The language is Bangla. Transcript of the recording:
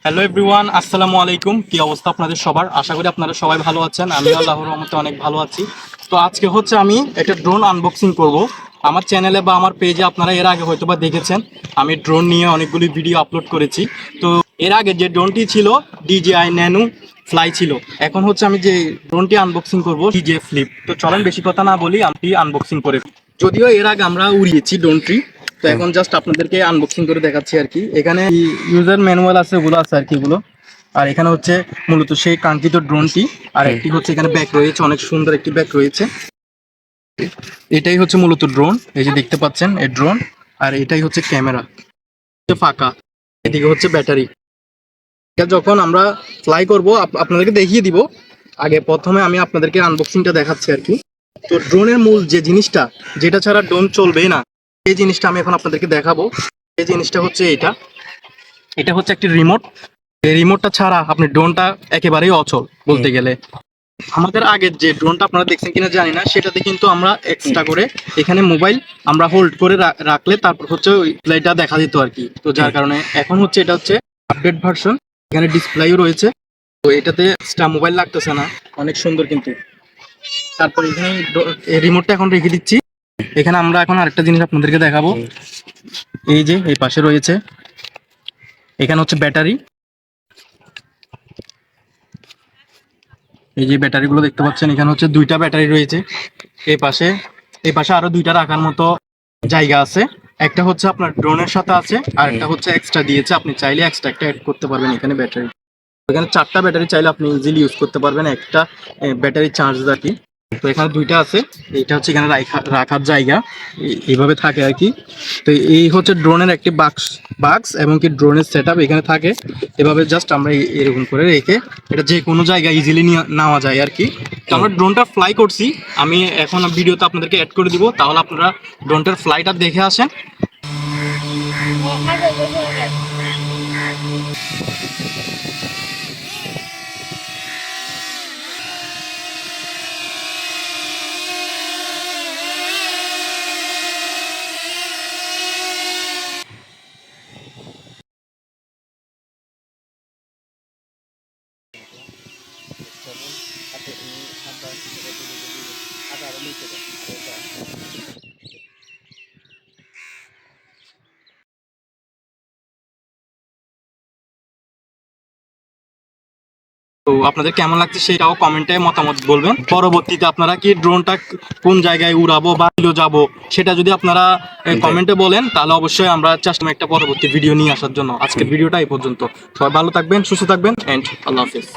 হ্যালো এভরিওয়ান, আসসালামু আলাইকুম। কি অবস্থা আপনাদের সবার? আশা করি আপনারা সবাই ভালো আছেন। আমি আল্লাহর রহমতে অনেক ভালো আছি। তো আজকে হচ্ছে আমি একটা ড্রোন আনবক্সিং করব। আমার চ্যানেলে বা আমার পেজে আপনারা এর আগে হয়তো বা দেখেছেন, আমি ড্রোন নিয়ে অনেকগুলি ভিডিও আপলোড করেছি। তো এর আগে যে ড্রোনটি ছিল DJI ন্যানো ফ্লাই ছিল। এখন হচ্ছে আমি যে ড্রোনটি আনবক্সিং করব DJI ফ্লিপ। তো চলেন বেশি কথা না বলি, আমি আনবক্সিং করে ফেলি। যদিও এর আগে আমরা উড়িয়েছি ড্রোনটি, তো এখন জাস্ট আপনাদেরকে আনবক্সিং করে দেখাচ্ছি আর কি। এখানে ইউজার ম্যানুয়াল আছে, ওগুলো আছে আর কি এগুলো। আর এখানে হচ্ছে মূলত সেই কাঙ্ক্ষিত ড্রোনটি। আর একটি হচ্ছে এখানে ব্যাগ রয়েছে, অনেক সুন্দর একটি ব্যাগ রয়েছে। এটাই হচ্ছে মূলত ড্রোন, এই যে দেখতে পাচ্ছেন এই ড্রোন। আর এটাই হচ্ছে ক্যামেরা, ফাঁকা। এদিকে হচ্ছে ব্যাটারি। এটা যখন আমরা ফ্লাই করব আপনাদেরকে দেখিয়ে দিব। আগে প্রথমে আমি আপনাদেরকে আনবক্সিংটা দেখাচ্ছি আর কি। তো ড্রোনের মূল যে জিনিসটা, যেটা ছাড়া ড্রোন চলবে না, এই জিনিসটা আমি এখন আপনাদেরকে দেখাবো। এই জিনিসটা হচ্ছে এটা। এটা হচ্ছে একটি রিমোট। এই রিমোটটা ছাড়া আপনি ড্রোনটা একেবারেই অচল বলতে গেলে। আমাদের আগের যে ড্রোনটা আপনারা দেখছেন কিনা জানি না, সেটাতে কিন্তু আমরা এক্সট্রা করে এখানে মোবাইল আমরা হোল্ড করে রাখলে তারপর হচ্ছে ওই প্লেটা দেখা যেত আর কি। তো যার কারণে এখন হচ্ছে এটা হচ্ছে আপডেট ভার্সন। এখানে ডিসপ্লেও রয়েছে। তো এটাতে এক্সট্রা মোবাইল লাগতেছে না, অনেক সুন্দর কিন্তু। তারপর এখানে এই রিমোটটা এখন রেখে দিচ্ছি। এখানে আমরা এখন আরেকটা জিনিস আপনাদেরকে দেখাবো। এই যে এই পাশে রয়েছে, এখানে হচ্ছে ব্যাটারি। এই যে ব্যাটারিগুলো দেখতে পাচ্ছেন, এখানে হচ্ছে দুইটা ব্যাটারি রয়েছে। এই পাশে আরো দুইটা রাখার মতো জায়গা আছে। একটা হচ্ছে আপনার ড্রোনের সাথে আছে, আর একটা হচ্ছে এক্সট্রা দিয়েছে। আপনি চাইলে এক্সট্রা একটা অ্যাড করতে পারবেন এখানে ব্যাটারি। এখানে চারটা ব্যাটারি চাইলে আপনি ইজিলি ইউজ করতে পারবেন একটা ব্যাটারি চার্জ আর কি। তো এখানে দুইটা আছে। এটা হচ্ছে এখানে রাখার জায়গা, এইভাবে থাকে আর কি। তো এই হচ্ছে ড্রোনের একটি বাক্স এবং কি ড্রোনের সেটআপ এখানে থাকে। এভাবে জাস্ট আমরা এরকম করে রেখে এটা যে কোনো জায়গায় ইজিলি নিয়ে নেওয়া যায় আর কি। তো আমরা ড্রোনটা ফ্লাই করছি, আমি এখন ভিডিওতে আপনাদেরকে অ্যাড করে দিব, তাহলে আপনারা ড্রোনটার ফ্লাইটা দেখে আসেন। তো আপনাদের কেমন লাগছে সেটাও কমেন্টে মতামত বলবেন। পরবর্তীতে আপনারা কি ড্রোনটা কোন জায়গায় উড়াবো বা যাব, সেটা যদি আপনারা কমেন্টে বলেন, তাহলে অবশ্যই আমরা চেষ্টা করব একটা পরবর্তী ভিডিও নিয়ে আসার জন্য। আজকের ভিডিওটা এই পর্যন্ত। সবাই ভালো থাকবেন, সুস্থ থাকবেন, এন্ড আল্লাহ হাফেজ।